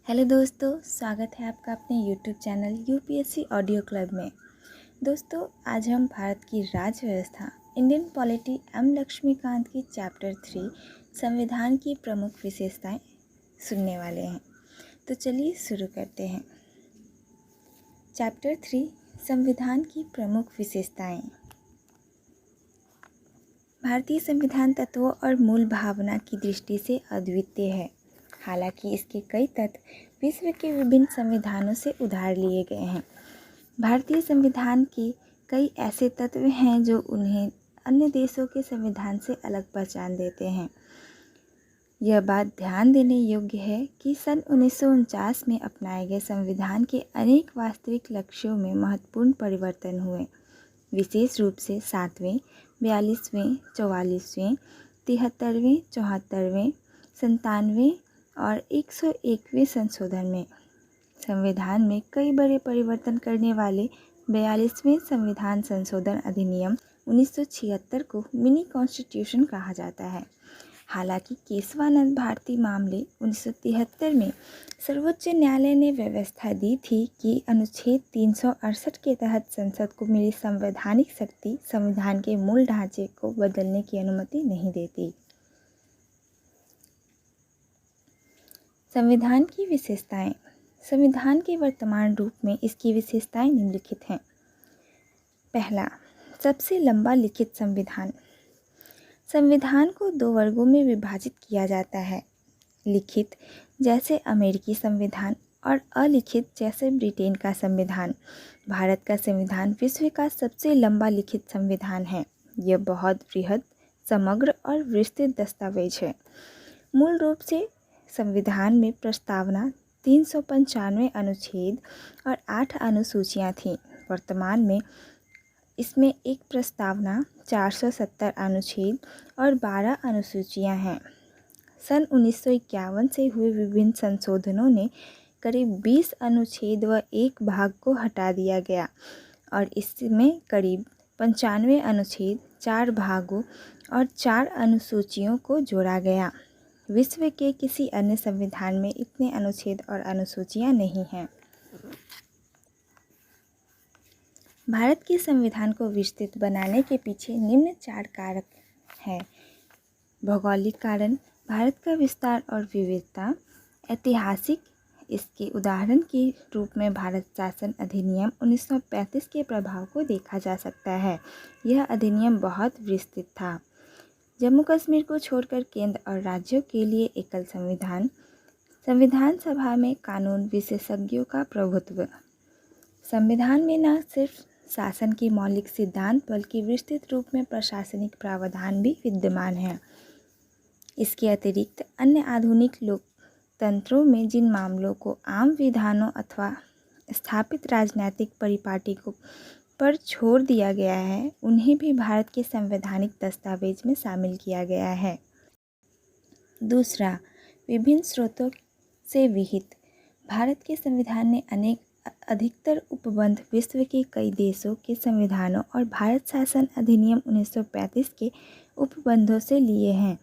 Hello दोस्तों, स्वागत है आपका अपने YouTube channel UPSC audio club में। दोस्तों, आज हम भारत की राज्य व्यवस्था इंडियन पॉलिटी एम लक्ष्मीकांत की चैप्टर 3 संविधान की प्रमुख विशेषताएं सुनने वाले हैं। तो चलिए शुरू करते हैं। चैप्टर 3 संविधान की प्रमुख विशेषताएं। भारतीय संविधान तत्वों और मूल भावना की दृष्टि से अद्वितीय है। हालांकि इसके कई तत्व विश्व के विभिन्न संविधानों से उधार लिए गए हैं। भारतीय संविधान के कई ऐसे तत्व हैं जो उन्हें अन्य देशों के संविधान से अलग पहचान देते हैं। यह बात ध्यान देने योग्य है कि सन 1949 में अपनाए गए संविधान के अनेक वास्तविक लक्ष्यों में महत्वपूर्ण परिवर्तन हुए। विशेष रूप से 7वें, 42वें, 44वें, 73वें, 74वें, 97वें और 101वें संशोधन में। संविधान में कई बड़े परिवर्तन करने वाले 42वें संविधान संशोधन अधिनियम 1976 को मिनी कॉन्स्टिट्यूशन कहा जाता है। हालांकि केशवानंद भारती मामले 1973 में सर्वोच्च न्यायालय ने व्यवस्था दी थी कि अनुच्छेद 368 के तहत संसद को मिली संवैधानिक शक्ति संविधान के मूल ढांचे को बदलने की अनुमति नहीं देती। संविधान की विशेषताएं। संविधान के वर्तमान रूप में इसकी विशेषताएं निम्नलिखित हैं। पहला, सबसे लंबा लिखित संविधान। संविधान को दो वर्गों में विभाजित किया जाता है, लिखित जैसे अमेरिकी संविधान और अलिखित जैसे ब्रिटेन का संविधान। भारत का संविधान विश्व का सबसे लंबा लिखित संविधान है। यह बहुत बृहद, समग्र और विस्तृत दस्तावेज है। मूल रूप से संविधान में प्रस्तावना 395 अनुच्छेद और 8 अनुसूचियां थीं। वर्तमान में इसमें एक प्रस्तावना, 470 अनुच्छेद और 12 अनुसूचियां हैं। सन 1951 से हुए विभिन्न संशोधनों ने करीब 20 अनुच्छेद व एक भाग को हटा दिया गया और इसमें करीब 95 अनुच्छेद, 4 भागों और 4 अनुसूचियों को जोड़ा गया। विश्व के किसी अन्य संविधान में इतने अनुच्छेद और अनुसूचियां नहीं हैं। भारत के संविधान को विस्तृत बनाने के पीछे निम्न 4 कारक हैं। भौगोलिक कारण, भारत का विस्तार और विविधता। ऐतिहासिक, इसके उदाहरण के रूप में भारत शासन अधिनियम 1935 के प्रभाव को देखा जा सकता है। यह अधिनियम बहुत विस्तृत था। जम्मू कश्मीर को छोड़कर केंद्र और राज्यों के लिए एकल संविधान। संविधान सभा में कानून विशेषज्ञों का प्रभुत्व। संविधान में न सिर्फ शासन के मौलिक सिद्धांत बल्कि विस्तृत रूप में प्रशासनिक प्रावधान भी विद्यमान हैं। इसके अतिरिक्त अन्य आधुनिक लोकतंत्रों में जिन मामलों को आम विधानों अथवा स्थापित राजनीतिक परिपाटी को पर छोड़ दिया गया है, उन्हें भी भारत के संवैधानिक दस्तावेज में शामिल किया गया है। दूसरा, विभिन्न स्रोतों से विहित। भारत के संविधान ने अधिकतर उपबंध विश्व के कई देशों के संविधानों और भारत शासन अधिनियम 1935 के उपबंधों से लिए हैं।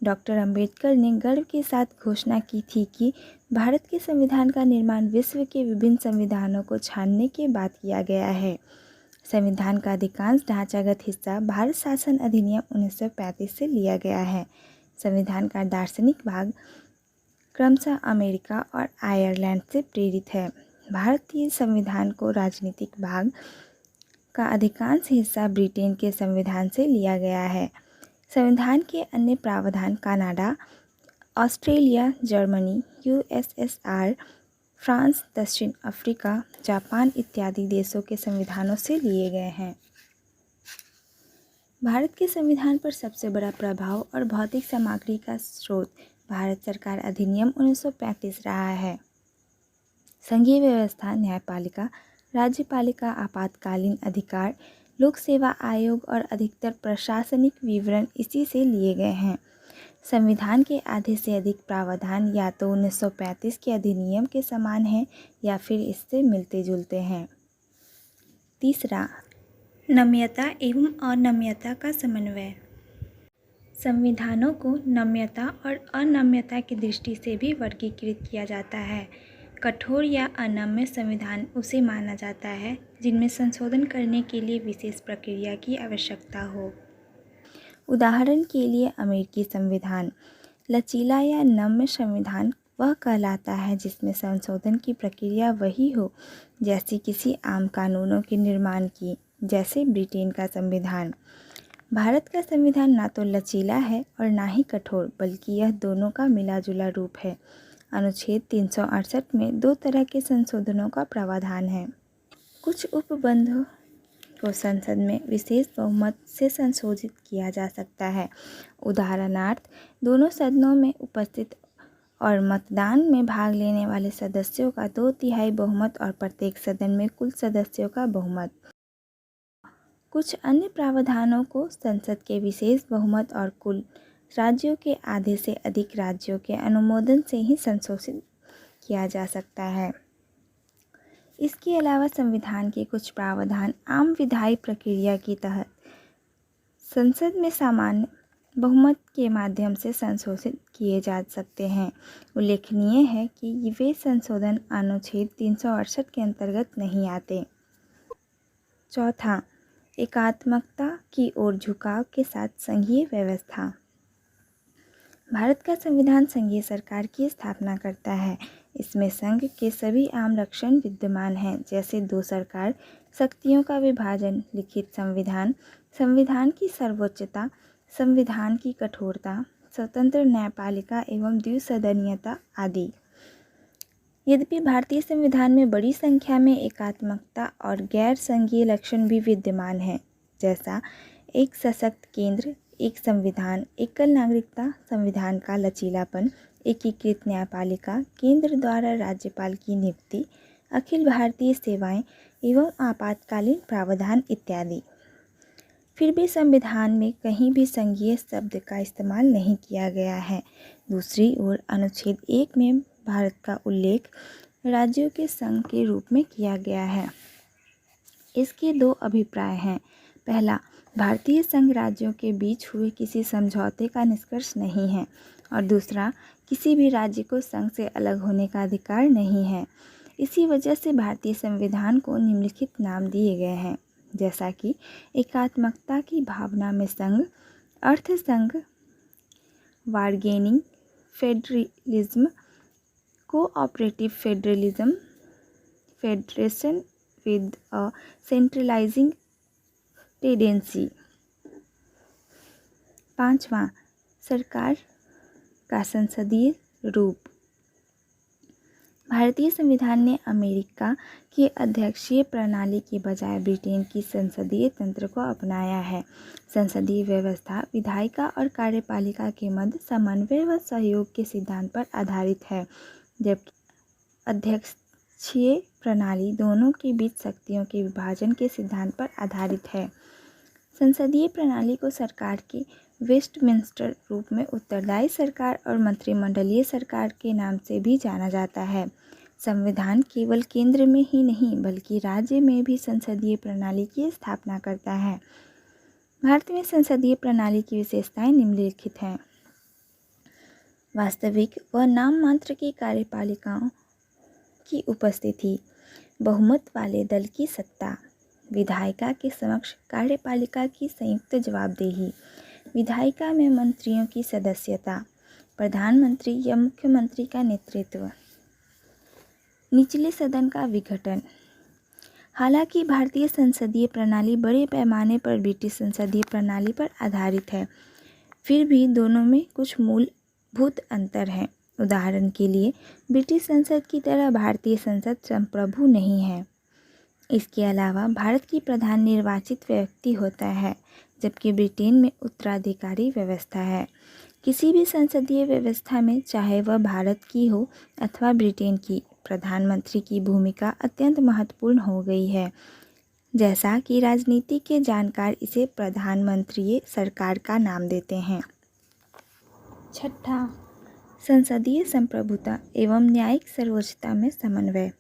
डॉक्टर अंबेडकर ने गर्व के साथ घोषणा की थी कि भारत के संविधान का निर्माण विश्व के विभिन्न संविधानों को छानने के बाद किया गया है। संविधान का अधिकांश ढांचागत हिस्सा भारत शासन अधिनियम 1935 से लिया गया है। संविधान का दार्शनिक भाग क्रमशः अमेरिका और आयरलैंड से प्रेरित है। भारतीय संविधान को राजनीतिक भाग का अधिकांश हिस्सा ब्रिटेन के संविधान से लिया गया है। संविधान के अन्य प्रावधान Canada, Australia, Germany, USSR, France, दक्षिण अफ्रीका, जापान इत्यादि देशों के संविधानों से लिए गए हैं। भारत के संविधान पर सबसे बड़ा प्रभाव और भौतिक सामग्री का स्रोत भारत सरकार अधिनियम 1935 रहा है। संघीय व्यवस्था, न्यायपालिका, राज्यपालिका, आपातकालीन अधिकार, लोक सेवा आयोग और अधिकतर प्रशासनिक विवरण इसी से लिए गए हैं। संविधान के आधे से अधिक प्रावधान या तो 1935 के अधिनियम के समान हैं या फिर इससे मिलते जुलते हैं। तीसरा, नम्यता एवं अनम्यता का समन्वय। संविधानों को नम्यता और अनम्यता की दृष्टि से भी वर्गीकृत किया जाता है। कठोर या अनम्य संविधान उसे माना जाता है जिनमें संशोधन करने के लिए विशेष प्रक्रिया की आवश्यकता हो। उदाहरण के लिए अमेरिकी संविधान। लचीला या नम्य संविधान वह कहलाता है जिसमें संशोधन की प्रक्रिया वही हो जैसी किसी आम कानूनों के निर्माण की, जैसे ब्रिटेन का संविधान। भारत का संविधान ना तो लचीला है और ना ही कठोर, बल्कि यह दोनों का मिला जुला रूप है। अनुच्छेद 368 में 2 तरह के संशोधनों का प्रावधान है। कुछ उपबंधों को संसद में विशेष बहुमत से संशोधित किया जा सकता है। उदाहरणार्थ, दोनों सदनों में उपस्थित और मतदान में भाग लेने वाले सदस्यों का 2/3 बहुमत और प्रत्येक सदन में कुल सदस्यों का बहुमत। कुछ अन्य प्रावधानों को संसद के विशेष बहुमत और कुल राज्यों के आधे से अधिक राज्यों के अनुमोदन से ही संशोधित किया जा सकता है। इसके अलावा संविधान के कुछ प्रावधान आम विधायी प्रक्रिया के तहत संसद में सामान्य बहुमत के माध्यम से संशोधित किए जा सकते हैं। उल्लेखनीय है कि वे संशोधन अनुच्छेद 368 के अंतर्गत नहीं आते। चौथा, एकात्मकता की ओर झुकाव के साथ संघीय व्यवस्था। भारत का संविधान संघीय सरकार की स्थापना करता है। इसमें संघ के सभी आम लक्षण विद्यमान हैं, जैसे 2 सरकार, शक्तियों का विभाजन, लिखित संविधान, संविधान की सर्वोच्चता, संविधान की कठोरता, स्वतंत्र न्यायपालिका एवं द्विसदनीयता आदि। यद्यपि भारतीय संविधान में बड़ी संख्या में एकात्मकता और गैर संघीय लक्षण भी विद्यमान हैं, जैसा एक सशक्त केंद्र, एक संविधान, एकल नागरिकता, संविधान का लचीलापन, एकीकृत न्यायपालिका, केंद्र द्वारा राज्यपाल की नियुक्ति, अखिल भारतीय सेवाएं एवं आपातकालीन प्रावधान इत्यादि। फिर भी संविधान में कहीं भी संघीय शब्द का इस्तेमाल नहीं किया गया है। दूसरी ओर अनुच्छेद 1 में भारत का उल्लेख राज्यों के संघ के रूप में किया गया है। इसके 2 अभिप्राय हैं। पहला, भारतीय संघ राज्यों के बीच हुए किसी समझौते का निष्कर्ष नहीं है, और दूसरा, किसी भी राज्य को संघ से अलग होने का अधिकार नहीं है। इसी वजह से भारतीय संविधान को निम्नलिखित नाम दिए गए हैं, जैसा कि एकात्मकता की भावना में संघ, अर्थ संघ, bargaining federalism, cooperative federalism, federation with a centralising tendency. पांचवा, सरकार का संसदीय रूप। भारतीय संविधान ने अमेरिका की अध्यक्षीय प्रणाली के बजाय ब्रिटेन की संसदीय तंत्र को अपनाया है। संसदीय व्यवस्था विधायिका और कार्यपालिका के मध्य समन्वय व सहयोग के सिद्धांत पर आधारित है, जबकि अध्यक्षीय प्रणाली दोनों के बीच शक्तियों के विभाजन के सिद्धांत पर आधारित है। संसदीय प्रणाली को सरकार के वेस्टमिंस्टर रूप में उत्तरदायी सरकार और मंत्रिमंडलीय सरकार के नाम से भी जाना जाता है। संविधान केवल केंद्र में ही नहीं बल्कि राज्य में भी संसदीय प्रणाली की स्थापना करता है। भारत में संसदीय प्रणाली की विशेषताएं निम्नलिखित हैं। वास्तविक व नाम मात्र की कार्यपालिकाओं की उपस्थिति, बहुमत वाले दल की सत्ता, विधायिका के समक्ष कार्यपालिका की संयुक्त जवाबदेही, विधायिका में मंत्रियों की सदस्यता, प्रधानमंत्री या मुख्यमंत्री का नेतृत्व, निचले सदन का विघटन। हालांकि भारतीय संसदीय प्रणाली बड़े पैमाने पर ब्रिटिश संसदीय प्रणाली पर आधारित है, फिर भी दोनों में कुछ मूलभूत अंतर हैं। उदाहरण के लिए, ब्रिटिश संसद की तरह भारतीय संसद संप्रभु नहीं है। इसके अलावा भारत की प्रधान निर्वाचित व्यक्ति होता है, जबकि ब्रिटेन में उत्तराधिकारी व्यवस्था है। किसी भी संसदीय व्यवस्था में, चाहे वह भारत की हो अथवा ब्रिटेन की, प्रधानमंत्री की भूमिका अत्यंत महत्वपूर्ण हो गई है, जैसा कि राजनीति के जानकार इसे प्रधानमंत्रीय सरकार का नाम देते हैं। छठा, संसदीय संप्रभुता एवं न्यायिक सर्वोच्चता में समन्वय।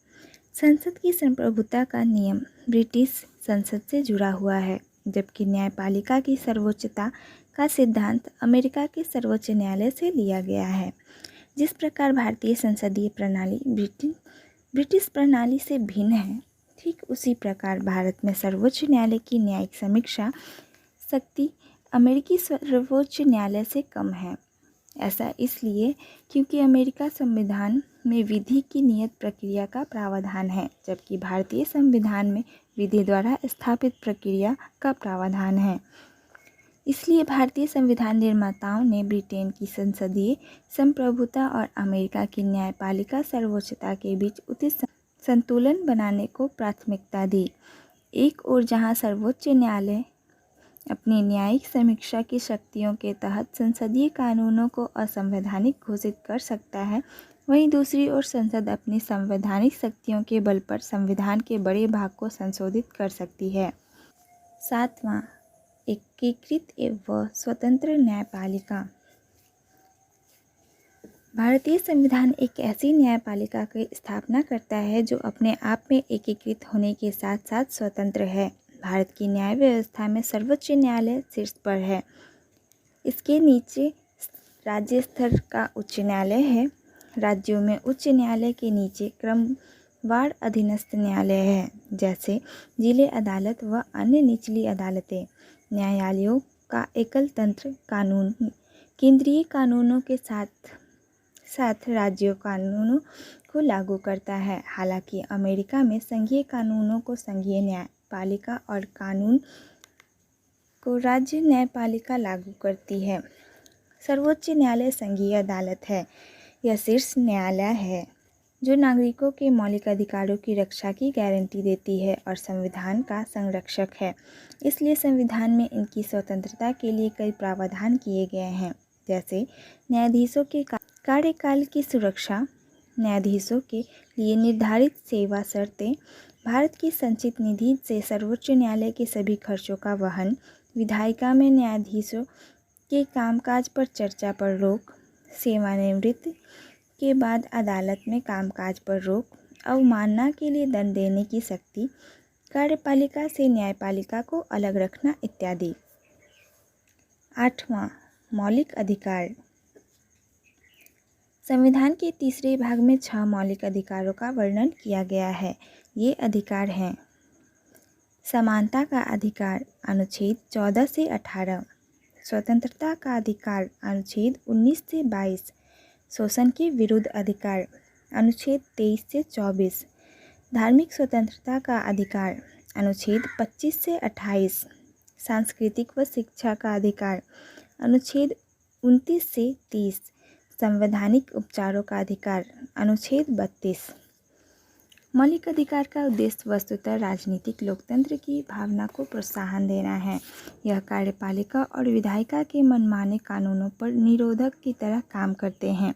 संसद की संप्रभुता का नियम ब्रिटिश संसद से जुड़ा हुआ है, जबकि न्यायपालिका की सर्वोच्चता का सिद्धांत अमेरिका के सर्वोच्च न्यायालय से लिया गया है। जिस प्रकार भारतीय संसदीय प्रणाली ब्रिटिश प्रणाली से भिन्न है, ठीक उसी प्रकार भारत में सर्वोच्च न्यायालय की न्यायिक समीक्षा शक्ति अमेरिकी सर्वोच्च न्यायालय से कम है। ऐसा इसलिए क्योंकि अमेरिका संविधान में विधि की नियत प्रक्रिया का प्रावधान है, जबकि भारतीय संविधान में विधि द्वारा स्थापित प्रक्रिया का प्रावधान है। इसलिए भारतीय संविधान निर्माताओं ने ब्रिटेन की संसदीय संप्रभुता और अमेरिका की न्यायपालिका सर्वोच्चता के बीच उचित संतुलन बनाने को प्राथमिकता दी। एक ओर जहां सर्वोच्च न्यायालय अपनी न्यायिक समीक्षा की शक्तियों के तहत संसदीय कानूनों को असंवैधानिक घोषित कर सकता है, वहीं दूसरी ओर संसद अपनी संवैधानिक शक्तियों के बल पर संविधान के बड़े भाग को संशोधित कर सकती है। 7वां, एकीकृत व स्वतंत्र न्यायपालिका। भारतीय संविधान एक ऐसी न्यायपालिका की स्थापना करता है जो अपने आप में एकीकृत होने के साथ साथ स्वतंत्र है। भारत की न्याय व्यवस्था में सर्वोच्च न्यायालय शीर्ष पर है। इसके नीचे राज्य स्तर का उच्च न्यायालय है। राज्यों में उच्च न्यायालय के नीचे क्रमवार अधीनस्थ न्यायालय है, जैसे जिले अदालत व अन्य निचली अदालतें। न्यायालयों का एकल तंत्र कानून केंद्रीय कानूनों के साथ साथ राज्यों कानूनों को लागू करता है। हालांकि अमेरिका में संघीय कानूनों को संघीय न्यायपालिका और कानून को राज्य न्यायपालिका लागू करती है। सर्वोच्च न्यायालय संघीय अदालत है। यह शीर्ष न्यायालय है जो नागरिकों के मौलिक अधिकारों की रक्षा की गारंटी देती है और संविधान का संरक्षक है। इसलिए संविधान में इनकी स्वतंत्रता के लिए कई प्रावधान किए गए हैं, जैसे न्यायाधीशों के कार्यकाल की सुरक्षा, न्यायाधीशों के लिए निर्धारित सेवा शर्तें, भारत की संचित निधि से सर्वोच्च न्यायालय के सभी खर्चों का वहन, विधायिका में न्यायाधीशों के कामकाज पर चर्चा पर रोक, सेवानिवृत्ति के बाद अदालत में कामकाज पर रोक, अवमानना के लिए दंड देने की शक्ति, कार्यपालिका से न्यायपालिका को अलग रखना इत्यादि। 8वां, मौलिक अधिकार। संविधान के तीसरे भाग में 6 मौलिक अधिकारों का वर्णन किया गया है। ये अधिकार हैं: समानता का अधिकार अनुच्छेद 14 से 18, स्वतंत्रता का अधिकार अनुच्छेद 19 से 22, शोषण के विरुद्ध अधिकार अनुच्छेद 23 से 24, धार्मिक स्वतंत्रता का अधिकार अनुच्छेद 25 से 28, सांस्कृतिक व शिक्षा का अधिकार अनुच्छेद 29 से 30, संवैधानिक उपचारों का अधिकार अनुच्छेद 32। मौलिक अधिकार का उद्देश्य वस्तुतः राजनीतिक लोकतंत्र की भावना को प्रोत्साहन देना है। यह कार्यपालिका और विधायिका के मनमाने कानूनों पर निरोधक की तरह काम करते हैं।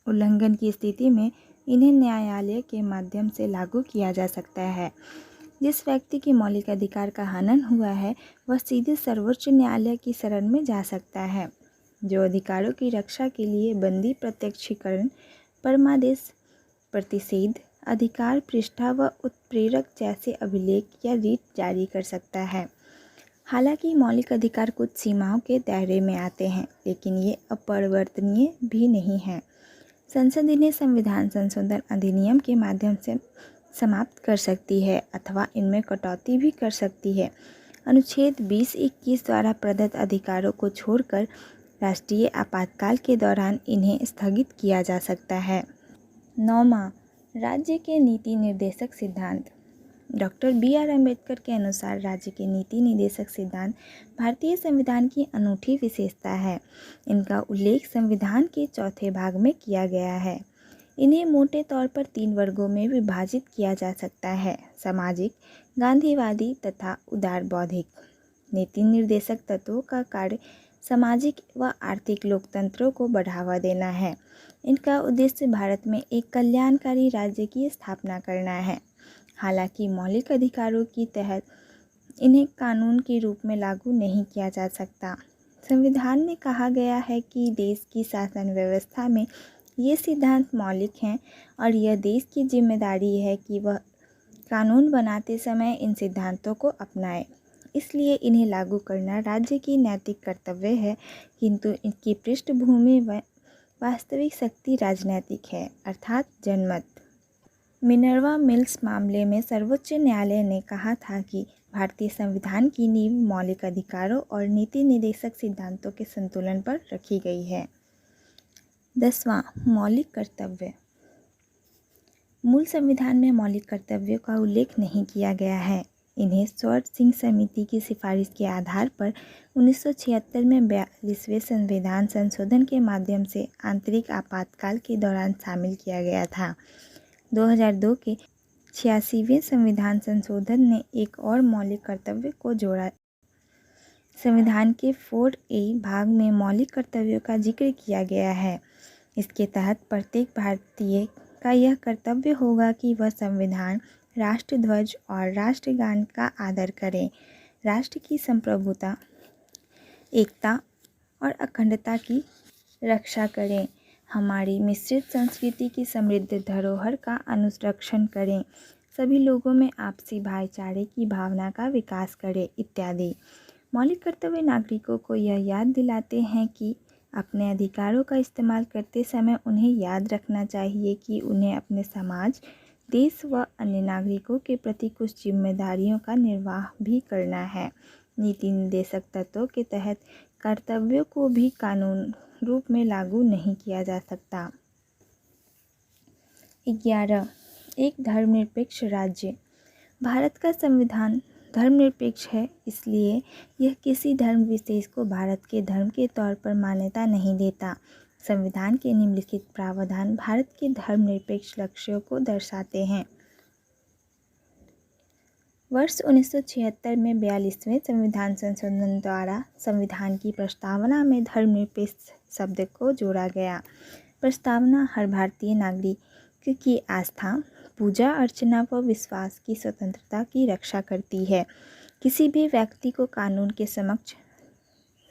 उल्लंघन की स्थिति में इन्हें न्यायालय के माध्यम से लागू किया जा सकता है। जिस व्यक्ति के मौलिक अधिकार का हनन हुआ है वह सीधे सर्वोच्च न्यायालय की शरण में जा सकता है, जो अधिकारों की रक्षा के लिए बंदी प्रत्यक्षीकरण, परमादेश, प्रतिषेध, अधिकार पृष्ठा व उत्प्रेरक जैसे अभिलेख या रीट जारी कर सकता है। हालांकि मौलिक अधिकार कुछ सीमाओं के दायरे में आते हैं, लेकिन ये अपरिवर्तनीय भी नहीं हैं। संसद इन्हें संविधान संशोधन अधिनियम के माध्यम से समाप्त कर सकती है अथवा इनमें कटौती भी कर सकती है। अनुच्छेद 20-21 द्वारा प्रदत्त अधिकारों को छोड़कर राष्ट्रीय आपातकाल के दौरान इन्हें स्थगित किया जा सकता है। 9वां, राज्य के नीति निर्देशक सिद्धांत। Doctor B R. अम्बेडकर के अनुसार राज्य के नीति निर्देशक सिद्धांत भारतीय संविधान की अनूठी विशेषता है। इनका उल्लेख संविधान के चौथे भाग में किया गया है। इन्हें मोटे तौर पर 3 वर्गों में विभाजित किया जा सकता है: सामाजिक, गांधीवादी तथा उदार बौद्धिक। नीति निर्देशक तत्वों का कार्य सामाजिक व आर्थिक लोकतंत्रों को बढ़ावा देना है। इनका उद्देश्य भारत में एक कल्याणकारी राज्य की स्थापना करना है। हालांकि मौलिक अधिकारों के तहत इन्हें कानून के रूप में लागू नहीं किया जा सकता। संविधान में कहा गया है कि देश की शासन व्यवस्था में ये सिद्धांत मौलिक हैं और यह देश की जिम्मेदारी है कि वह कानून बनाते समय इन सिद्धांतों को अपनाए। इसलिए इन्हें लागू करना राज्य की नैतिक कर्तव्य है, किंतु इनकी पृष्ठभूमि व वास्तविक शक्ति राजनैतिक है, अर्थात जनमत। मिनर्वा मिल्स मामले में सर्वोच्च न्यायालय ने कहा था कि भारतीय संविधान की नींव मौलिक अधिकारों और नीति निर्देशक सिद्धांतों के संतुलन पर रखी गई है। 10वां, मौलिक कर्तव्य। मूल संविधान में मौलिक कर्तव्यों का उल्लेख नहीं किया गया है। इन्हें स्वर्ण सिंह समिति की सिफारिश के आधार पर 1976 में 42वें संविधान संशोधन के माध्यम से आंतरिक आपातकाल के दौरान शामिल किया गया था। 2002 के 86वें संविधान संशोधन ने एक और मौलिक कर्तव्य को जोड़ा। संविधान के 4A भाग में मौलिक कर्तव्यों का जिक्र किया गया है। इसके तहत प्रत्येक भारतीय का यह कर्तव्य होगा कि वह संविधान, राष्ट्रध्वज और राष्ट्रगान का आदर करें, राष्ट्र की संप्रभुता, एकता और अखंडता की रक्षा करें, हमारी मिश्रित संस्कृति की समृद्ध धरोहर का अनुरक्षण करें, सभी लोगों में आपसी भाईचारे की भावना का विकास करें इत्यादि। मौलिक कर्तव्य नागरिकों को यह याद दिलाते हैं कि अपने अधिकारों का इस्तेमाल करते समय उन्हें याद रखना चाहिए कि उन्हें अपने समाज, देश व अन्य नागरिकों के प्रति कुछ जिम्मेदारियों का निर्वाह भी करना है। नीति निर्देशक तत्वों के तहत कर्तव्यों को भी कानून रूप में लागू नहीं किया जा सकता। 11, एक धर्मनिरपेक्ष राज्य। भारत का संविधान धर्मनिरपेक्ष है, इसलिए यह किसी धर्म विशेष को भारत के धर्म के तौर पर मान्यता नहीं देता। संविधान के निम्नलिखित प्रावधान भारत के धर्मनिरपेक्ष लक्ष्यों को दर्शाते हैं। वर्ष 1976 में 42वें संविधान संशोधन द्वारा संविधान की प्रस्तावना में धर्मनिरपेक्ष शब्द को जोड़ा गया। प्रस्तावना हर भारतीय नागरिक की आस्था, पूजा अर्चना व विश्वास की स्वतंत्रता की रक्षा करती है। किसी भी व्यक्ति को कानून के समक्ष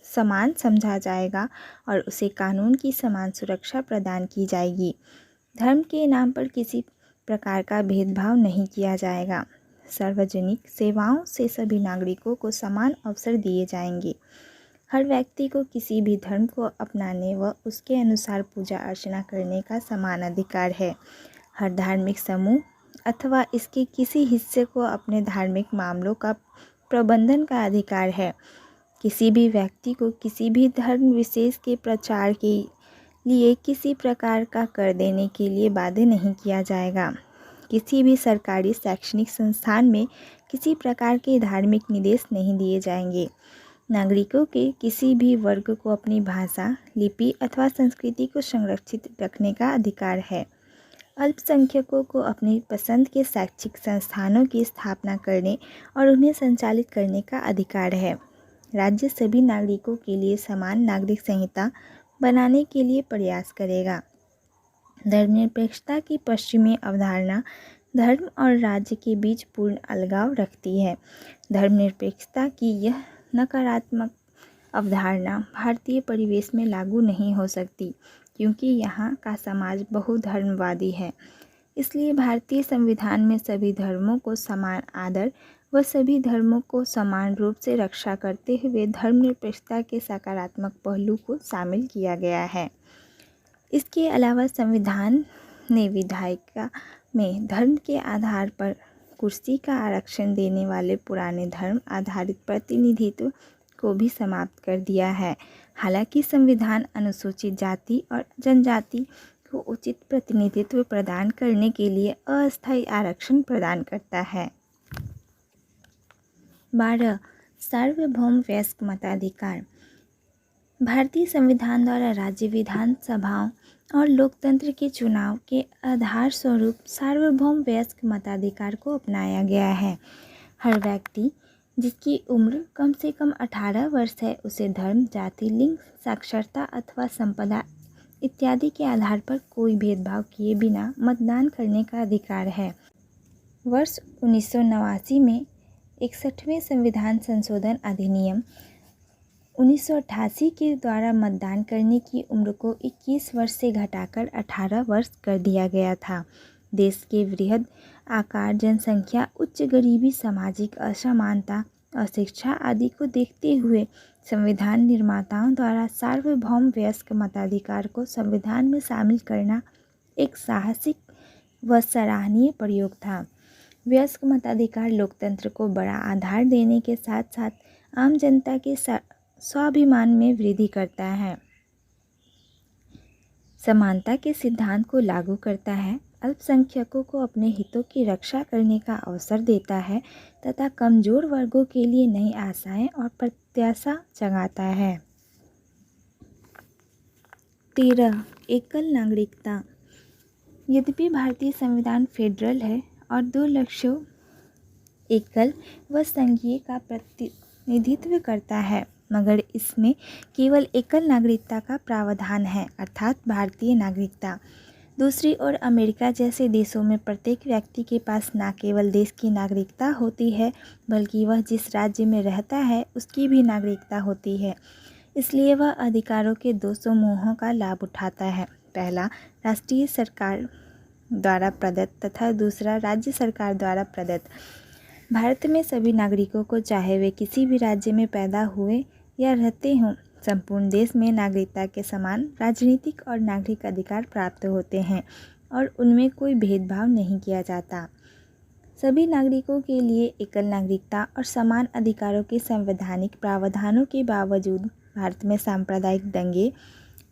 समान समझा जाएगा और उसे कानून की समान सुरक्षा प्रदान की जाएगी। धर्म के नाम पर किसी प्रकार का भेदभाव नहीं किया जाएगा। सार्वजनिक सेवाओं से सभी नागरिकों को समान अवसर दिए जाएंगे। हर व्यक्ति को किसी भी धर्म को अपनाने व उसके अनुसार पूजा अर्चना करने का समान अधिकार है। हर धार्मिक समूह अथवा इसके किसी हिस्से को अपने धार्मिक मामलों का प्रबंधन का अधिकार है। किसी भी व्यक्ति को किसी भी धर्म विशेष के प्रचार के लिए किसी प्रकार का कर देने के लिए बाध्य नहीं किया जाएगा। किसी भी सरकारी शैक्षणिक संस्थान में किसी प्रकार के धार्मिक निर्देश नहीं दिए जाएंगे। नागरिकों के किसी भी वर्ग को अपनी भाषा, लिपि अथवा संस्कृति को संरक्षित रखने का अधिकार है। अल्पसंख्यकों को अपनी पसंद के शैक्षिक संस्थानों की स्थापना करने और उन्हें संचालित करने का अधिकार है। राज्य सभी नागरिकों के लिए समान नागरिक संहिता बनाने के लिए प्रयास करेगा। धर्मनिरपेक्षता की पश्चिमी अवधारणा धर्म और राज्य के बीच पूर्ण अलगाव रखती है। धर्मनिरपेक्षता की यह नकारात्मक अवधारणा भारतीय परिवेश में लागू नहीं हो सकती, क्योंकि यहाँ का समाज बहुधर्मवादी है। इसलिए भारतीय संविधान में सभी धर्मों को समान आदर व सभी धर्मों को समान रूप से रक्षा करते हुए धर्मनिरपेक्षता के सकारात्मक पहलू को शामिल किया गया है। इसके अलावा संविधान ने विधायिका में धर्म के आधार पर कुर्सी का आरक्षण देने वाले पुराने धर्म आधारित प्रतिनिधित्व को भी समाप्त कर दिया है। हालांकि संविधान अनुसूचित जाति और जनजाति को उचित प्रतिनिधित्व प्रदान करने के लिए अस्थायी आरक्षण प्रदान करता है। 12, सार्वभौम वयस्क मताधिकार। भारतीय संविधान द्वारा राज्य विधानसभाओं और लोकतंत्र के चुनाव के आधार स्वरूप सार्वभौम वयस्क मताधिकार को अपनाया गया है। हर व्यक्ति जिसकी उम्र कम से कम 18 वर्ष है उसे धर्म, जाति, लिंग, साक्षरता अथवा संपदा इत्यादि के आधार पर कोई भेदभाव किए बिना मतदान करने का अधिकार है। वर्ष 1989 में 61वें संविधान संशोधन अधिनियम 1988 के द्वारा मतदान करने की उम्र को 21 वर्ष से घटाकर 18 वर्ष कर दिया गया था। देश के वृहद आकार, जनसंख्या, उच्च गरीबी, सामाजिक असमानता, और शिक्षा आदि को देखते हुए संविधान निर्माताओं द्वारा सार्वभौम वयस्क मताधिकार को संविधान में शामिल करना एक साहसिक व सराहनीय प्रयोग था। वयस्क मताधिकार लोकतंत्र को बड़ा आधार देने के साथ साथ आम जनता के स्वाभिमान में वृद्धि करता है, समानता के सिद्धांत को लागू करता है, अल्पसंख्यकों को अपने हितों की रक्षा करने का अवसर देता है तथा कमजोर वर्गों के लिए नई आशाएं और प्रत्याशा जगाता है। 13. एकल नागरिकता। यद्यपि भारतीय संविधान फेडरल है और दो लक्ष्यों एकल व संघीय का प्रतिनिधित्व करता है, मगर इसमें केवल एकल नागरिकता का प्रावधान है, अर्थात भारतीय नागरिकता। दूसरी ओर अमेरिका जैसे देशों में प्रत्येक व्यक्ति के पास न केवल देश की नागरिकता होती है, बल्कि वह जिस राज्य में रहता है उसकी भी नागरिकता होती है। इसलिए वह अधिकारों के दो समूहों का लाभ उठाता है, पहला राष्ट्रीय सरकार द्वारा प्रदत्त तथा दूसरा राज्य सरकार द्वारा प्रदत्त। भारत में सभी नागरिकों को, चाहे वे किसी भी राज्य में पैदा हुए या रहते हों, संपूर्ण देश में नागरिकता के समान राजनीतिक और नागरिक अधिकार प्राप्त होते हैं और उनमें कोई भेदभाव नहीं किया जाता। सभी नागरिकों के लिए एकल नागरिकता और समान अधिकारों के संवैधानिक प्रावधानों के बावजूद भारत में सांप्रदायिक दंगे,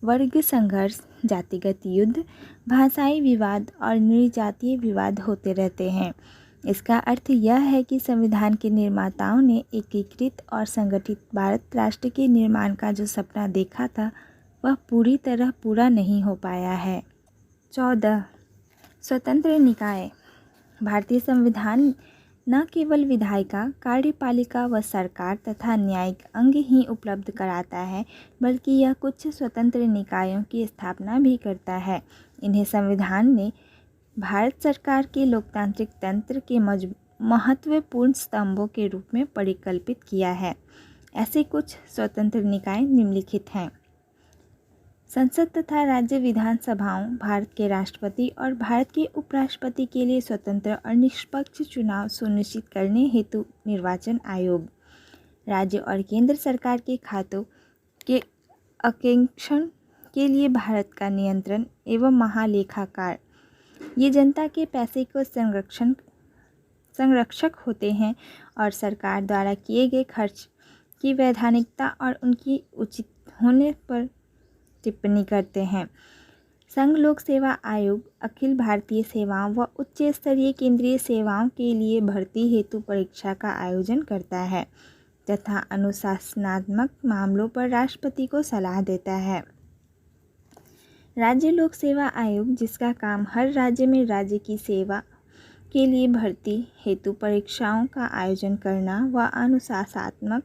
वर्ग संघर्ष, जातिगत युद्ध, भाषाई विवाद और नृजातीय विवाद होते रहते हैं। इसका अर्थ यह है कि संविधान के निर्माताओं ने एकीकृत और संगठित भारत राष्ट्र के निर्माण का जो सपना देखा था वह पूरी तरह पूरा नहीं हो पाया है। 14. स्वतंत्र निकाय। भारतीय संविधान न केवल विधायिका, कार्यपालिका व सरकार तथा न्यायिक अंग ही उपलब्ध कराता है, बल्कि यह कुछ स्वतंत्र निकायों की स्थापना भी करता है। इन्हें संविधान ने भारत सरकार के लोकतांत्रिक तंत्र के महत्वपूर्ण स्तंभों के रूप में परिकल्पित किया है। ऐसे कुछ स्वतंत्र निकाय निम्नलिखित हैं। संसद तथा राज्य विधानसभाओं, भारत के राष्ट्रपति और भारत के उपराष्ट्रपति के लिए स्वतंत्र और निष्पक्ष चुनाव सुनिश्चित करने हेतु निर्वाचन आयोग, राज्य और केंद्र सरकार के खातों के अंकेक्षण के लिए भारत का नियंत्रण एवं महालेखाकार, ये जनता के पैसे को संरक्षक होते हैं और सरकार द्वारा किए गए खर्च की वैधानिकता और उनकी उचित होने पर टिप्पणी करते हैं। संघ लोक सेवा आयोग अखिल भारतीय सेवाओं व उच्च स्तरीय केंद्रीय सेवाओं के लिए भर्ती हेतु परीक्षा का आयोजन करता है तथा अनुशासनात्मक मामलों पर राष्ट्रपति को सलाह देता है। राज्य लोक सेवा आयोग, जिसका काम हर राज्य में राज्य की सेवा के लिए भर्ती हेतु परीक्षाओं का आयोजन करना व अनुशासनात्मक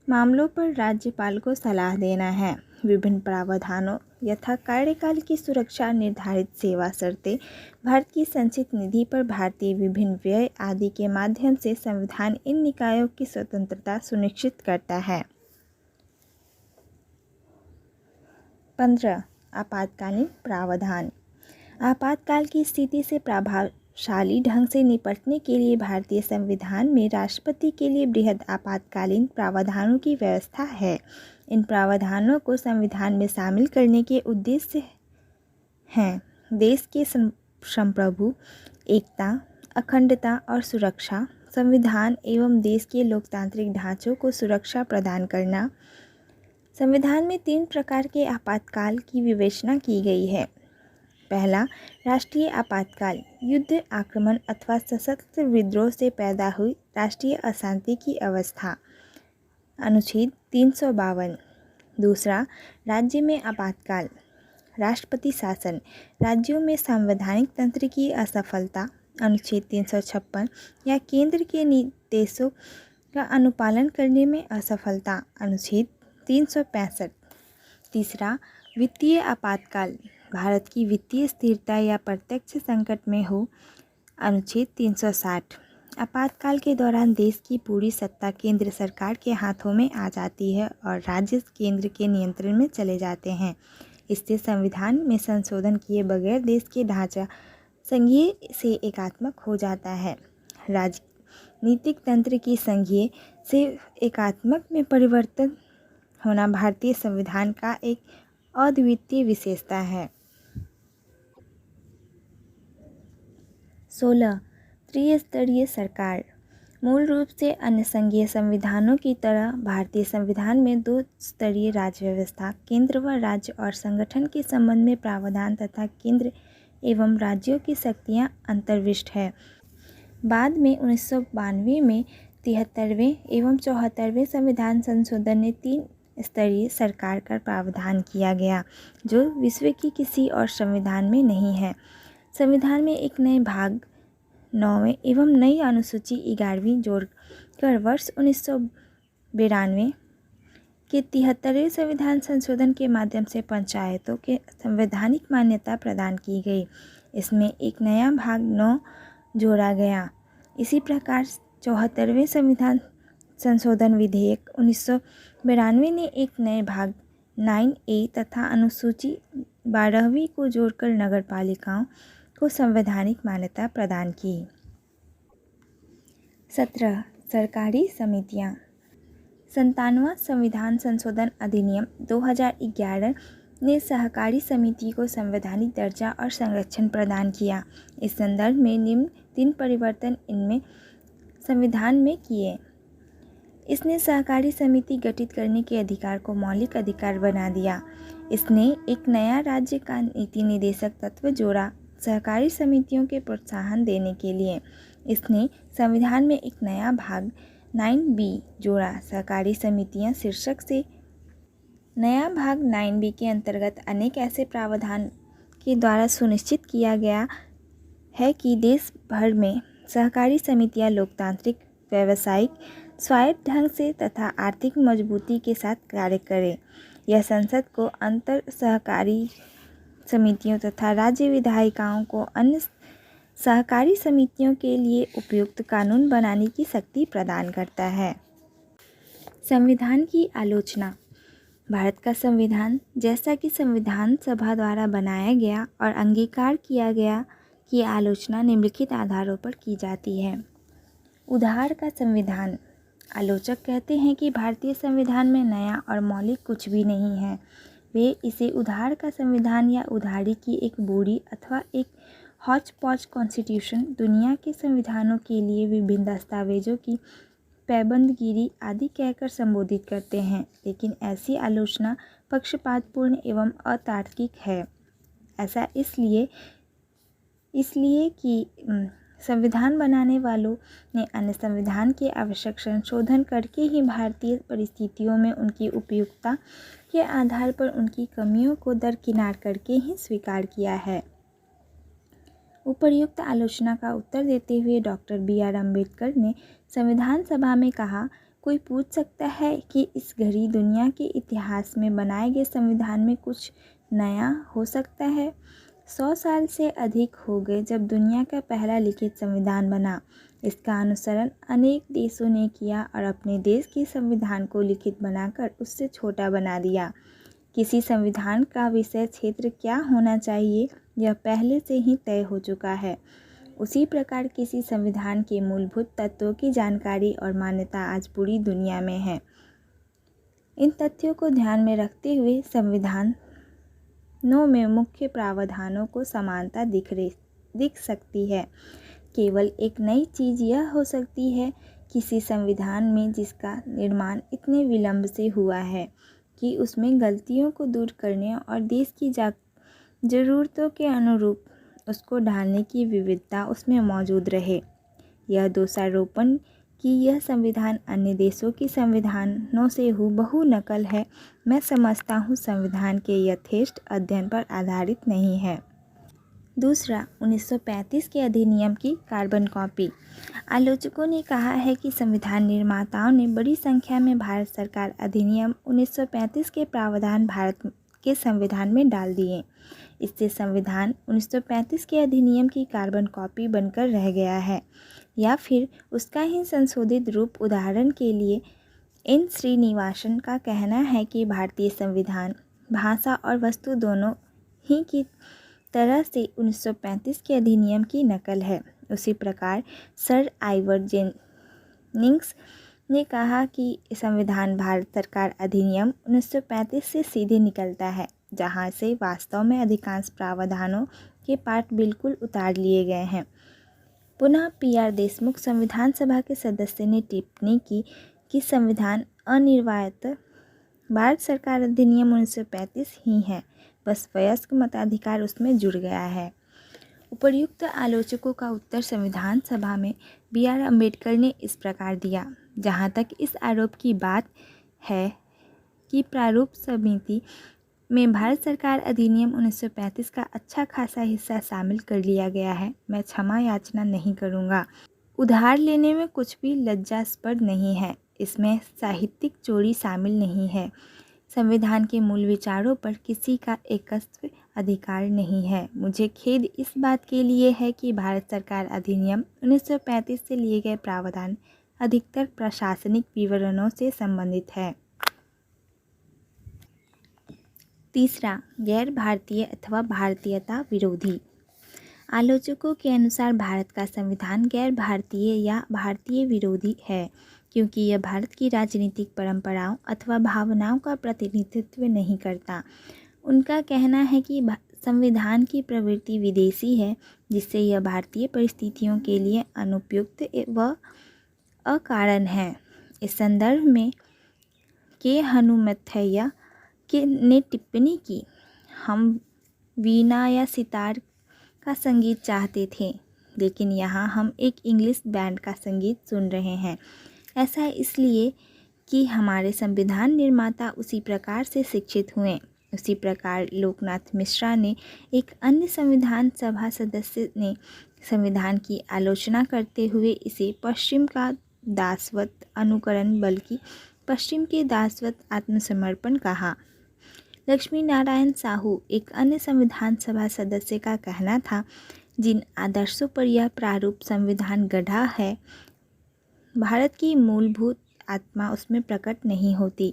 मामलों पर राज्यपाल को सलाह देना है। विभिन्न प्रावधानों यथा कार्यकाल की सुरक्षा, निर्धारित सेवा शर्तें, भारत की संचित निधि पर भारतीय विभिन्न व्यय आदि के माध्यम से संविधान इन निकायों की स्वतंत्रता सुनिश्चित करता है। 15. आपातकालीन प्रावधान। आपातकाल की स्थिति से प्रभावशाली ढंग से निपटने के लिए भारतीय संविधान में राष्ट्रपति के लिए बृहद आपातकालीन प्रावधानों की व्यवस्था है। इन प्रावधानों को संविधान में शामिल करने के उद्देश्य हैं देश के संप्रभु, एकता, अखंडता और सुरक्षा, संविधान एवं देश के लोकतांत्रिक ढांचों को सुरक्षा प्रदान करना। संविधान में 3 प्रकार के आपातकाल की विवेचना की गई है। पहला, राष्ट्रीय आपातकाल, युद्ध, आक्रमण अथवा सशस्त्र विद्रोह से पैदा हुई राष्ट्रीय अशांति की अवस्था, अनुच्छेद 352। दूसरा, राज्य में आपातकाल, राष्ट्रपति शासन, राज्यों में संवैधानिक तंत्र की असफलता, अनुच्छेद 356 या केंद्र के निर्देशों का अनुपालन करने में असफलता, अनुच्छेद 365। तीसरा, वित्तीय आपातकाल, भारत की वित्तीय स्थिरता या प्रत्यक्ष संकट में हो, अनुच्छेद 360। आपातकाल के दौरान देश की पूरी सत्ता केंद्र सरकार के हाथों में आ जाती है और राज्य केंद्र के नियंत्रण में चले जाते हैं। इससे संविधान में संशोधन किए बगैर देश के ढांचा संघीय से एकात्मक हो जाता है। राजनीतिक तंत्र की संघीय से एकात्मक में परिवर्तन होना भारतीय संविधान का एक अद्वितीय विशेषता है। 16. त्रिस्तरीय सरकार। मूल रूप से अन्य संघीय संविधानों की तरह भारतीय संविधान में 2 स्तरीय राज्य व्यवस्था, केंद्र व राज्य और संगठन के संबंध में प्रावधान तथा केंद्र एवं राज्यों की शक्तियां अंतर्विष्ट है। बाद में 1992 में 73वें एवं 74वें संविधान संशोधन ने 3 स्तरीय सरकार का प्रावधान किया गया, जो विश्व की किसी और संविधान में नहीं है। संविधान में एक नए भाग 9वें एवं नई अनुसूची 11वीं जोड़कर वर्ष 1992 के 73वें संविधान संशोधन के माध्यम से पंचायतों के संवैधानिक मान्यता प्रदान की गई। इसमें एक नया भाग 9 जोड़ा गया। इसी प्रकार 74वें संविधान संशोधन विधेयक 1992 ने एक नए भाग 9A तथा अनुसूची 12वीं को जोड़कर नगर पालिकाओं को संवैधानिक मान्यता प्रदान की। 17. सरकारी समितियां। 97वां संविधान संशोधन अधिनियम 2011 ने सहकारी समिति को संवैधानिक दर्जा और संरक्षण प्रदान किया। इस संदर्भ में निम्न 3 परिवर्तन इनमें संविधान में किए। इसने सहकारी समिति गठित करने के अधिकार को मौलिक अधिकार बना दिया। इसने एक नया राज्य का नीति निर्देशक तत्व जोड़ा सहकारी समितियों के प्रोत्साहन देने के लिए। इसने संविधान में एक नया भाग 9B जोड़ा सहकारी समितियां शीर्षक से। नया भाग 9B के अंतर्गत अनेक ऐसे प्रावधान के द्वारा सुनिश्चित किया गया है कि देश भर में सहकारी समितियां लोकतांत्रिक, व्यावसायिक, स्वायत्त ढंग से तथा आर्थिक मजबूती के साथ कार्य करें। यह संसद को अंतर सहकारी समितियों तथा राज्य विधायिकाओं को अन्य सहकारी समितियों के लिए उपयुक्त कानून बनाने की शक्ति प्रदान करता है। संविधान की आलोचना। भारत का संविधान, जैसा कि संविधान सभा द्वारा बनाया गया और अंगीकार किया गया, की आलोचना निम्नलिखित आधारों पर की जाती है। उधार का संविधान। आलोचक कहते हैं कि भारतीय संविधान में नया और मौलिक कुछ भी नहीं है। वे इसे उधार का संविधान या उधारी की एक बूढ़ी अथवा एक हौच पौच कॉन्स्टिट्यूशन, दुनिया के संविधानों के लिए विभिन्न दस्तावेजों की पैबंदगिरी आदि कहकर संबोधित करते हैं। लेकिन ऐसी आलोचना पक्षपातपूर्ण एवं अतार्किक है। ऐसा इसलिए कि संविधान बनाने वालों ने अन्य संविधान के आवश्यक संशोधन करके ही भारतीय परिस्थितियों में उनकी उपयुक्तता के आधार पर उनकी कमियों को दरकिनार करके ही स्वीकार किया है। उपर्युक्त आलोचना का उत्तर देते हुए डॉक्टर B.R. अम्बेडकर ने संविधान सभा में कहा, कोई पूछ सकता है कि इस घड़ी दुनिया के इतिहास में बनाए गए संविधान में कुछ नया हो सकता है? 100 साल से अधिक हो गए जब दुनिया का पहला लिखित संविधान बना। इसका अनुसरण अनेक देशों ने किया और अपने देश के संविधान को लिखित बनाकर उससे छोटा बना दिया। किसी संविधान का विषय क्षेत्र क्या होना चाहिए, यह पहले से ही तय हो चुका है। उसी प्रकार किसी संविधान के मूलभूत तत्वों की जानकारी और मान्यता आज पूरी दुनिया में है। इन तथ्यों को ध्यान में रखते हुए संविधानों में मुख्य प्रावधानों को समानता दिख सकती है। केवल एक नई चीज़ यह हो सकती है किसी संविधान में जिसका निर्माण इतने विलंब से हुआ है कि उसमें गलतियों को दूर करने और देश की ज़रूरतों के अनुरूप उसको ढालने की विविधता उसमें मौजूद रहे। यह दोषारोपण कि यह संविधान अन्य देशों के संविधानों से हूबहू नकल है, मैं समझता हूँ संविधान के यथेष्ट अध्ययन पर आधारित नहीं है। दूसरा, 1935 के अधिनियम की कार्बन कॉपी। आलोचकों ने कहा है कि संविधान निर्माताओं ने बड़ी संख्या में भारत सरकार अधिनियम 1935 के प्रावधान भारत के संविधान में डाल दिए। इससे संविधान 1935 के अधिनियम की कार्बन कॉपी बनकर रह गया है या फिर उसका ही संशोधित रूप। उदाहरण के लिए एन श्रीनिवासन का कहना है कि भारतीय संविधान भाषा और वस्तु दोनों ही की तरह से 1935 के अधिनियम की नकल है। उसी प्रकार सर आइवर जेनिंग्स ने कहा कि संविधान भारत सरकार अधिनियम 1935 से सीधे निकलता है, जहां से वास्तव में अधिकांश प्रावधानों के पाठ बिल्कुल उतार लिए गए हैं। पुनः PR देशमुख संविधान सभा के सदस्य ने टिप्पणी की कि संविधान अनिवार्यत भारत सरकार अधिनियम 1935 ही है, बस वयस्क मताधिकार उसमें जुड़ गया है। उपर्युक्त आलोचकों का उत्तर संविधान सभा में BR अम्बेडकर ने इस प्रकार दिया। जहाँ तक इस आरोप की बात है कि प्रारूप समिति में भारत सरकार अधिनियम 1935 का अच्छा खासा हिस्सा शामिल कर लिया गया है, मैं क्षमा याचना नहीं करूँगा। उधार लेने में कुछ भी लज्जास्पद नहीं है, इसमें साहित्यिक चोरी शामिल नहीं है। संविधान के मूल विचारों पर किसी का एकस्व अधिकार नहीं है। मुझे खेद इस बात के लिए है कि भारत सरकार अधिनियम 1935 से लिए गए प्रावधान अधिकतर प्रशासनिक विवरणों से संबंधित है। तीसरा, गैर भारतीय अथवा भारतीयता विरोधी। आलोचकों के अनुसार भारत का संविधान गैर भारतीय या भारतीय विरोधी है, क्योंकि यह भारत की राजनीतिक परंपराओं अथवा भावनाओं का प्रतिनिधित्व नहीं करता। उनका कहना है कि संविधान की प्रवृत्ति विदेशी है, जिससे यह भारतीय परिस्थितियों के लिए अनुपयुक्त व अकारण है। इस संदर्भ में के हनुमथैया ने टिप्पणी की, हम वीणा या सितार का संगीत चाहते थे, लेकिन यहाँ हम एक इंग्लिश बैंड का संगीत सुन रहे हैं। ऐसा इसलिए कि हमारे संविधान निर्माता उसी प्रकार से शिक्षित हुए। उसी प्रकार लोकनाथ मिश्रा ने एक अन्य संविधान सभा सदस्य ने संविधान की आलोचना करते हुए इसे पश्चिम का दासवत अनुकरण बल्कि पश्चिम के दासवत आत्मसमर्पण कहा। लक्ष्मी नारायण साहू एक अन्य संविधान सभा सदस्य का कहना था, जिन आदर्शों पर यह प्रारूप संविधान गढ़ा है, भारत की मूलभूत आत्मा उसमें प्रकट नहीं होती।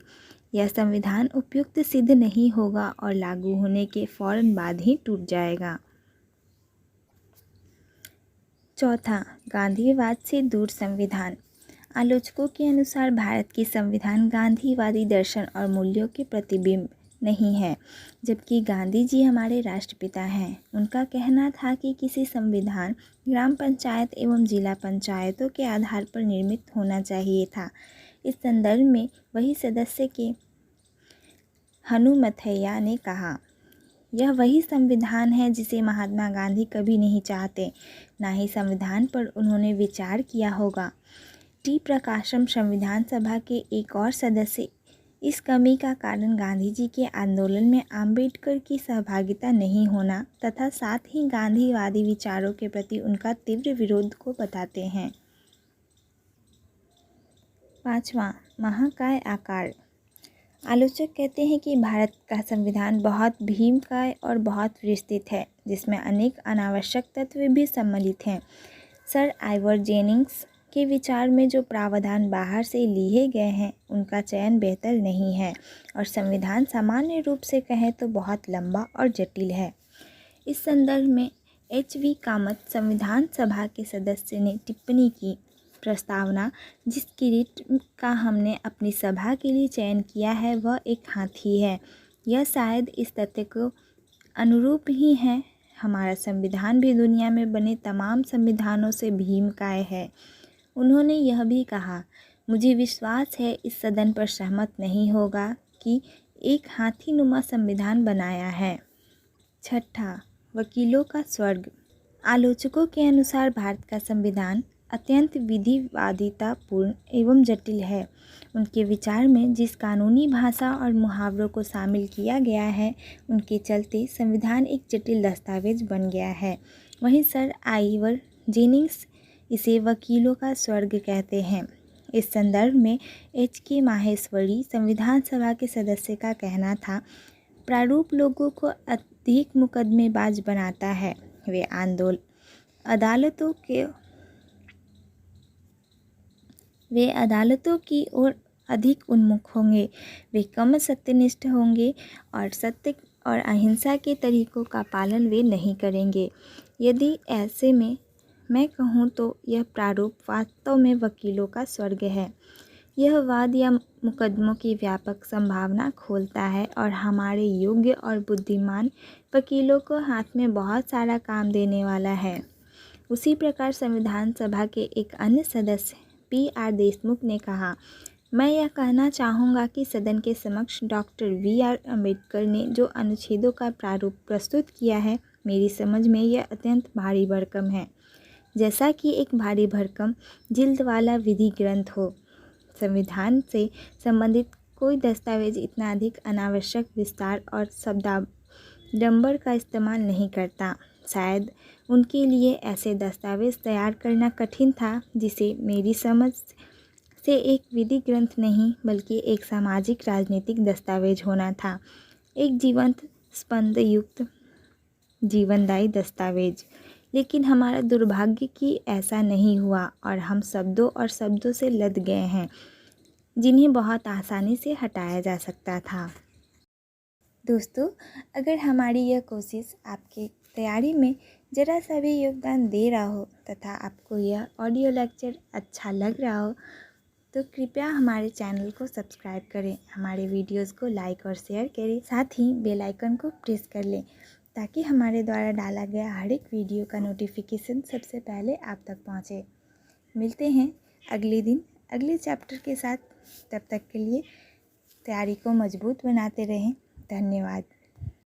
यह संविधान उपयुक्त सिद्ध नहीं होगा और लागू होने के फौरन बाद ही टूट जाएगा। चौथा, गांधीवाद से दूर संविधान। आलोचकों के अनुसार भारत की संविधान गांधीवादी दर्शन और मूल्यों के प्रतिबिंब नहीं है, जबकि गांधी जी हमारे राष्ट्रपिता हैं। उनका कहना था कि किसी संविधान ग्राम पंचायत एवं जिला पंचायतों के आधार पर निर्मित होना चाहिए था। इस संदर्भ में वही सदस्य के हनुमथैया ने कहा, यह वही संविधान है जिसे महात्मा गांधी कभी नहीं चाहते, ना ही संविधान पर उन्होंने विचार किया होगा। टी प्रकाशम संविधान सभा के एक और सदस्य इस कमी का कारण गांधी जी के आंदोलन में आम्बेडकर की सहभागिता नहीं होना तथा साथ ही गांधीवादी विचारों के प्रति उनका तीव्र विरोध को बताते हैं। पाँचवां, महाकाय आकार। आलोचक कहते हैं कि भारत का संविधान बहुत भीमकाय और बहुत विस्तृत है, जिसमें अनेक अनावश्यक तत्व भी सम्मिलित हैं। सर आइवर जेनिंग्स के विचार में जो प्रावधान बाहर से लिए गए हैं, उनका चयन बेहतर नहीं है और संविधान सामान्य रूप से कहें तो बहुत लंबा और जटिल है। इस संदर्भ में HV कामत संविधान सभा के सदस्य ने टिप्पणी की, प्रस्तावना जिस किरीट का हमने अपनी सभा के लिए चयन किया है वह एक हाथी है। यह शायद इस तथ्य को अनुरूप ही है। हमारा संविधान भी दुनिया में बने तमाम संविधानों से भीमकाय है। उन्होंने यह भी कहा, मुझे विश्वास है इस सदन पर सहमत नहीं होगा कि एक हाथीनुमा संविधान बनाया है। छठा, वकीलों का स्वर्ग। आलोचकों के अनुसार भारत का संविधान अत्यंत विधिवादितापूर्ण एवं जटिल है। उनके विचार में जिस कानूनी भाषा और मुहावरों को शामिल किया गया है, उनके चलते संविधान एक जटिल दस्तावेज बन गया है। वहीं सर आइवर जेनिंग्स इसे वकीलों का स्वर्ग कहते हैं। इस संदर्भ में HK माहेश्वरी संविधान सभा के सदस्य का कहना था, प्रारूप लोगों को अधिक मुकदमेबाज बनाता है। वे अदालतों की ओर अधिक उन्मुख होंगे। वे कम सत्यनिष्ठ होंगे और सत्य और अहिंसा के तरीकों का पालन वे नहीं करेंगे। यदि ऐसे में मैं कहूँ तो यह प्रारूप वास्तव में वकीलों का स्वर्ग है। यह वाद या मुकदमों की व्यापक संभावना खोलता है और हमारे योग्य और बुद्धिमान वकीलों को हाथ में बहुत सारा काम देने वाला है। उसी प्रकार संविधान सभा के एक अन्य सदस्य PR देशमुख ने कहा, मैं यह कहना चाहूँगा कि सदन के समक्ष डॉक्टर VR अम्बेडकर ने जो अनुच्छेदों का प्रारूप प्रस्तुत किया है, मेरी समझ में यह अत्यंत भारी भरकम है, जैसा कि एक भारी भरकम जिल्द वाला विधि ग्रंथ हो। संविधान से संबंधित कोई दस्तावेज इतना अधिक अनावश्यक विस्तार और शब्दाडंबर का इस्तेमाल नहीं करता। शायद उनके लिए ऐसे दस्तावेज तैयार करना कठिन था, जिसे मेरी समझ से एक विधि ग्रंथ नहीं बल्कि एक सामाजिक राजनीतिक दस्तावेज होना था, एक जीवंत स्पंदयुक्त जीवनदायी दस्तावेज। लेकिन हमारा दुर्भाग्य कि ऐसा नहीं हुआ और हम शब्दों और शब्दों से लद गए हैं, जिन्हें बहुत आसानी से हटाया जा सकता था। दोस्तों, अगर हमारी यह कोशिश आपकी तैयारी में ज़रा सा भी योगदान दे रहा हो तथा आपको यह ऑडियो लेक्चर अच्छा लग रहा हो, तो कृपया हमारे चैनल को सब्सक्राइब करें, हमारे वीडियोस को लाइक और शेयर करें, साथ ही बेल आइकन को प्रेस कर लें ताकि हमारे द्वारा डाला गया हर एक वीडियो का नोटिफिकेशन सबसे पहले आप तक पहुंचे। मिलते हैं अगले दिन अगले चैप्टर के साथ। तब तक के लिए तैयारी को मजबूत बनाते रहें। धन्यवाद।